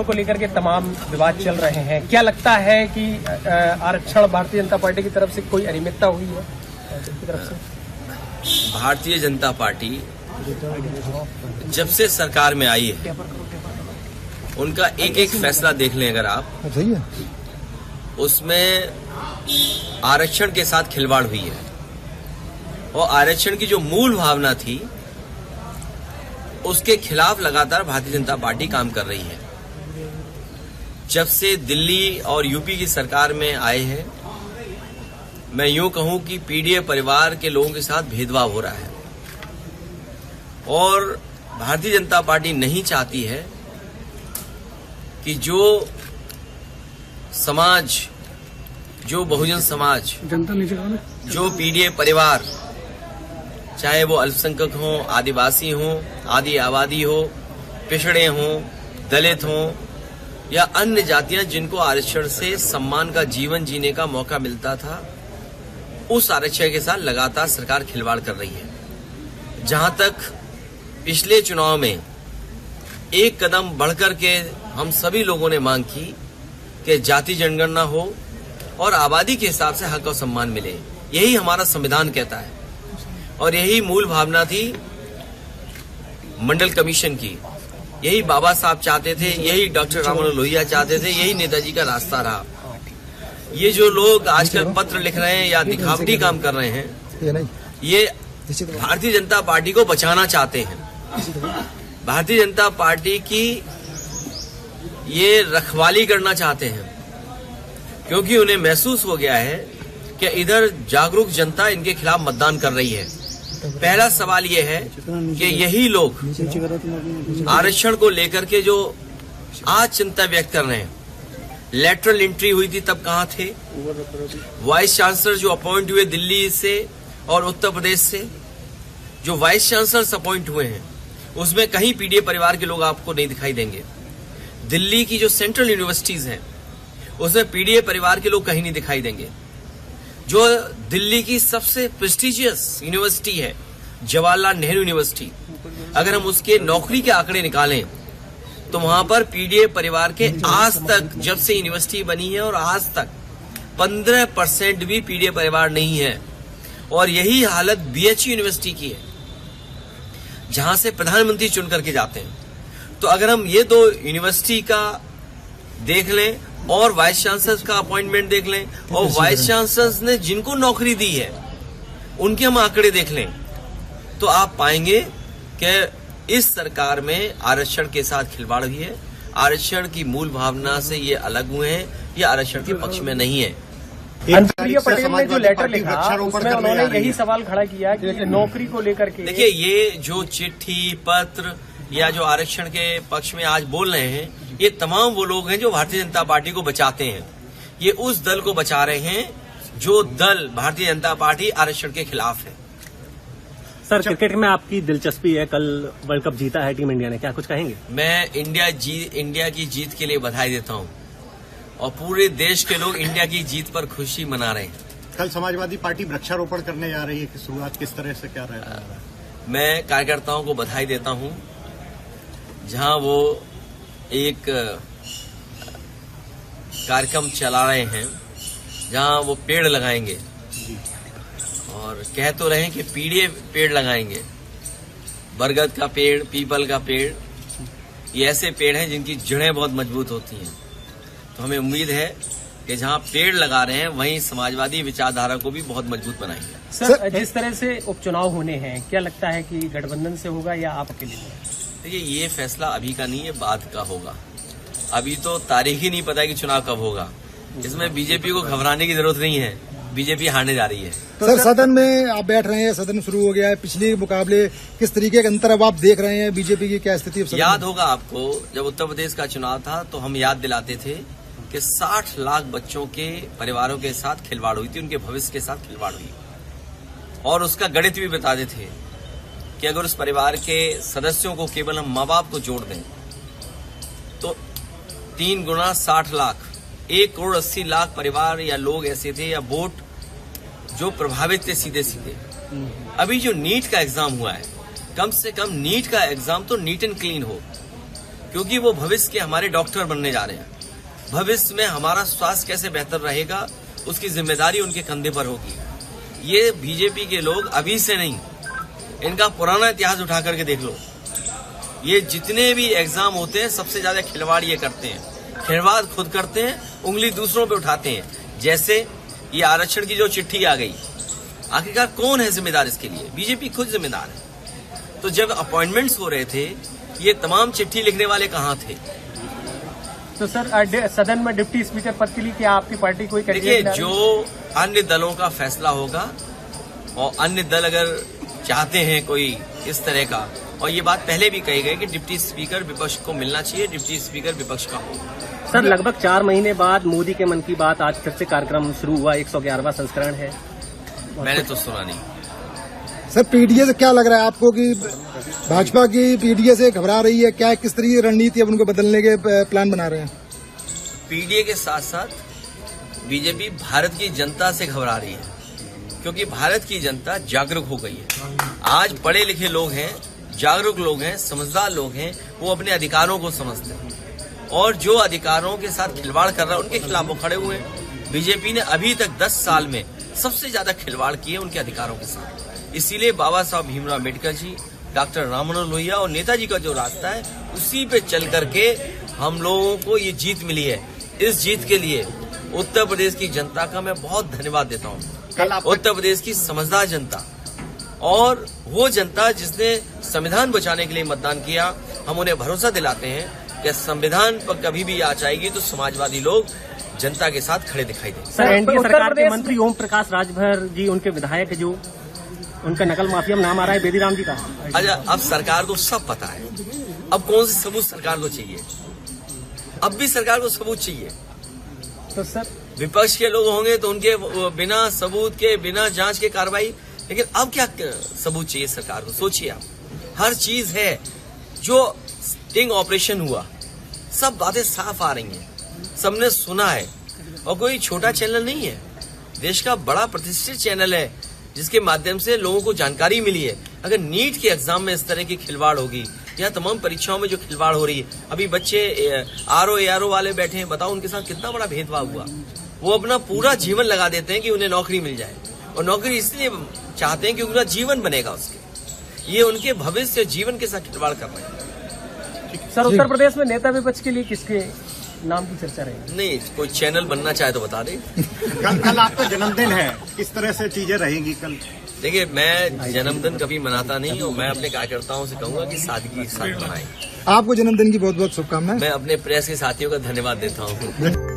आरक्षण को लेकर के तमाम विवाद चल रहे हैं, क्या लगता है कि आरक्षण भारतीय जनता पार्टी की तरफ से कोई अनियमितता हुई है की तरफ से? भारतीय जनता पार्टी जब से सरकार में आई है उनका एक एक फैसला देख लें अगर आप, उसमें आरक्षण के साथ खिलवाड़ हुई है और आरक्षण की जो मूल भावना थी उसके खिलाफ लगातार भारतीय जनता पार्टी काम कर रही है। जब से दिल्ली और यूपी की सरकार में आए हैं, मैं यूं कहूं कि पीडीए परिवार के लोगों के साथ भेदभाव हो रहा है और भारतीय जनता पार्टी नहीं चाहती है कि जो समाज, जो बहुजन समाज, जो पीडीए परिवार, चाहे वो अल्पसंख्यक हों, आदिवासी हों, आदि आबादी हो, पिछड़े हों, दलित हों या अन्य जातियां जिनको आरक्षण से सम्मान का जीवन जीने का मौका मिलता था, उस आरक्षण के साथ लगातार सरकार खिलवाड़ कर रही है। जहां तक पिछले चुनाव में एक कदम बढ़कर के हम सभी लोगों ने मांग की कि जाति जनगणना हो और आबादी के हिसाब से हक और सम्मान मिले, यही हमारा संविधान कहता है और यही मूल भावना थी मंडल कमीशन की। यही बाबा साहब चाहते थे, यही डॉक्टर राम मनोहर लोहिया चाहते थे, यही नेताजी का रास्ता रहा। ये जो लोग आजकल पत्र लिख रहे हैं या दिखावटी काम कर रहे हैं, ये भारतीय जनता पार्टी को बचाना चाहते हैं। भारतीय जनता पार्टी की ये रखवाली करना चाहते हैं क्योंकि उन्हें महसूस हो गया है कि इधर जागरूक जनता इनके खिलाफ मतदान कर रही है। पहला सवाल ये है कि यही लोग आरक्षण को लेकर के जो आज चिंता व्यक्त कर रहे हैं, लेटरल एंट्री हुई थी तब कहां थे? वाइस चांसलर जो अपॉइंट हुए दिल्ली से और उत्तर प्रदेश से, जो वाइस चांसलर अपॉइंट हुए हैं उसमें कहीं पीडीए परिवार के लोग आपको नहीं दिखाई देंगे। दिल्ली की जो सेंट्रल यूनिवर्सिटीज हैं उसमें पीडीए परिवार के लोग कहीं नहीं दिखाई देंगे। जो दिल्ली की सबसे प्रेस्टिजियस यूनिवर्सिटी है, जवाहरलाल नेहरू यूनिवर्सिटी, अगर हम उसके नौकरी के आंकड़े निकालें तो वहां पर पीडीए परिवार के आज तक, जब से यूनिवर्सिटी बनी है और आज तक 15% भी पीडीए परिवार नहीं है। और यही हालत बीएचयू यूनिवर्सिटी की है जहां से प्रधानमंत्री चुन करके जाते हैं। तो अगर हम ये दो यूनिवर्सिटी का देख लें और वाइस चांसलर का अपॉइंटमेंट देख लें और वाइस चांसलर ने जिनको नौकरी दी है उनके हम आंकड़े देख लें तो आप पाएंगे कि इस सरकार में आरक्षण के साथ खिलवाड़ हुई है। आरक्षण की मूल भावना से ये अलग हुए हैं, ये आरक्षण के पक्ष में नहीं है। अनुप्रिया पटेल ने जो लेटर लिखा उसमें उन्होंने यही सवाल खड़ा किया कि नौकरी को लेकर के, देखिए ये जो चिट्ठी पत्र या जो आरक्षण के पक्ष में आज बोल रहे हैं, ये तमाम वो लोग हैं जो भारतीय जनता पार्टी को बचाते हैं। ये उस दल को बचा रहे हैं जो दल भारतीय जनता पार्टी आरक्षण के खिलाफ है। सर, क्रिकेट में आपकी दिलचस्पी है, कल वर्ल्ड कप जीता है टीम इंडिया ने, क्या कुछ कहेंगे? मैं इंडिया की जीत के लिए बधाई देता हूं और पूरे देश के लोग इंडिया की जीत पर खुशी मना रहे हैं। कल समाजवादी पार्टी वृक्षारोपण करने जा रही है कि शुरुआत किस तरह से क्या रहेगा? मैं कार्यकर्ताओं को बधाई देता हूं जहां वो एक कार्यक्रम चला रहे हैं जहां वो पेड़ लगाएंगे और कह तो रहे हैं कि पीडीए पेड़ लगाएंगे। बरगद का पेड़, पीपल का पेड़, ये ऐसे पेड़ हैं जिनकी जड़ें बहुत मजबूत होती हैं। तो हमें उम्मीद है कि जहां पेड़ लगा रहे हैं वहीं समाजवादी विचारधारा को भी बहुत मजबूत बनाएंगे। सर, जिस तरह से उपचुनाव होने हैं, क्या लगता है कि गठबंधन से होगा या आप अकेले? देखिए ये फैसला अभी का नहीं है, बाद का होगा। अभी तो तारीख ही नहीं पता है कि चुनाव कब होगा। इसमें बीजेपी को घबराने की जरूरत नहीं है, बीजेपी हारने जा रही है। सर, सदन में आप बैठ रहे हैं, सदन शुरू हो गया है, पिछले मुकाबले किस तरीके के अंतर अब आप देख रहे हैं? बीजेपी की क्या स्थिति? याद होगा आपको जब उत्तर प्रदेश का चुनाव था तो हम याद दिलाते थे कि 60 लाख बच्चों के परिवारों के साथ खिलवाड़ हुई थी, उनके भविष्य के साथ खिलवाड़ हुई और उसका गणित भी बताते थे कि अगर उस परिवार के सदस्यों को केवल हम माँ बाप को जोड़ दें तो 3 गुना 60 लाख, 1 करोड़ 80 लाख परिवार या लोग ऐसे थे या वोट जो प्रभावित थे सीधे सीधे। अभी जो नीट का एग्जाम हुआ है, कम से कम नीट का एग्जाम तो नीट एंड क्लीन हो, क्योंकि वो भविष्य के हमारे डॉक्टर बनने जा रहे हैं। भविष्य में हमारा स्वास्थ्य कैसे बेहतर रहेगा उसकी जिम्मेदारी उनके कंधे पर होगी। ये बीजेपी के लोग अभी से नहीं, इनका पुराना इतिहास उठा करके देख लो। ये जितने भी एग्जाम होते हैं सबसे ज्यादा खिलवाड़ ये करते हैं, खिलवाड़ खुद करते हैं, उंगली दूसरों पे उठाते हैं। जैसे ये आरक्षण की जो चिट्ठी आ गई, आखिरकार कौन है जिम्मेदार इसके लिए? बीजेपी खुद जिम्मेदार है। तो जब अपॉइंटमेंट्स हो रहे थे, ये तमाम चिट्ठी लिखने वाले कहाँ थे? तो सर सदन में डिप्टी स्पीकर पद के लिए क्या आपकी पार्टी कोई देखिए, जो अन्य दलों का फैसला होगा, और अन्य दल अगर चाहते हैं कोई इस तरह का, और ये बात पहले भी कही गई कि डिप्टी स्पीकर विपक्ष को मिलना चाहिए, डिप्टी स्पीकर विपक्ष का हो। सर, लगभग 4 महीने बाद मोदी के मन की बात आज फिर से कार्यक्रम शुरू हुआ, 111वां संस्करण है। मैंने तो सुना नहीं। सर, पीडीए से क्या लग रहा है आपको कि भाजपा की पीडीए से घबरा रही है? क्या किस तरह की रणनीति अब उनको बदलने के प्लान बना रहे हैं? पीडीए के साथ साथ बीजेपी भारत की जनता से घबरा रही है, क्योंकि भारत की जनता जागरूक हो गई है। आज पढ़े लिखे लोग हैं, जागरूक लोग हैं, समझदार लोग हैं, वो अपने अधिकारों को समझते हैं, और जो अधिकारों के साथ खिलवाड़ कर रहा है उनके खिलाफ वो खड़े हुए हैं। बीजेपी ने अभी तक 10 साल में सबसे ज्यादा खिलवाड़ किए उनके अधिकारों के साथ। इसीलिए बाबा साहब भीमराव अम्बेडकर जी, डॉक्टर राम मनोहर लोहिया और नेताजी का जो रास्ता है उसी पे चल करके हम लोगों को ये जीत मिली है। इस जीत के लिए उत्तर प्रदेश की जनता का मैं बहुत धन्यवाद देता हूँ। उत्तर प्रदेश की समझदार जनता, और वो जनता जिसने संविधान बचाने के लिए मतदान किया, हम उन्हें भरोसा दिलाते हैं कि संविधान पर कभी भी आँच आएगी तो समाजवादी लोग जनता के साथ खड़े दिखाई देंगे। सर, एनडीए सरकार के मंत्री ओम प्रकाश राजभर जी, उनके विधायक जो उनका नकल माफिया में नाम आ रहा है बेदीराम जी का। अच्छा, अब सरकार को सब पता है, अब कौन से सबूत सरकार को चाहिए? अब भी सरकार को सबूत चाहिए। तो सर, विपक्ष के लोग होंगे तो उनके बिना सबूत के, बिना जांच के कार्रवाई, लेकिन अब क्या सबूत चाहिए सरकार को? सोचिए आप, हर चीज है। जो स्टिंग ऑपरेशन हुआ, सब बातें साफ आ रही हैं, सबने सुना है, और कोई छोटा चैनल नहीं है, देश का बड़ा प्रतिष्ठित चैनल है जिसके माध्यम से लोगों को जानकारी मिली है। अगर नीट के एग्जाम में इस तरह की खिलवाड़ होगी, या तमाम परीक्षाओं में जो खिलवाड़ हो रही है, अभी बच्चे आरओ वाले बैठे हैं, बताओ उनके साथ कितना बड़ा भेदभाव हुआ। वो अपना पूरा जीवन लगा देते हैं कि उन्हें नौकरी मिल जाए, और नौकरी इसलिए चाहते हैं क्योंकि उनका जीवन बनेगा उसके। ये उनके भविष्य जीवन के साथ खिलवाड़ कर रहे हैं। सर, उत्तर प्रदेश में नेता विपक्ष के लिए किसके नाम की चर्चा रहेगी? नहीं, कोई चैनल बनना चाहे तो बता दे। कल आपका जन्मदिन है, किस तरह से चीजें रहेंगी कल? देखिए, मैं जन्मदिन कभी मनाता नहीं, और मैं अपने कार्यकर्ताओं से कहूंगा कि सादगी के साथ मनाएं। आपको जन्मदिन की बहुत बहुत शुभकामनाएं। मैं अपने प्रेस के साथियों का धन्यवाद देता हूँ।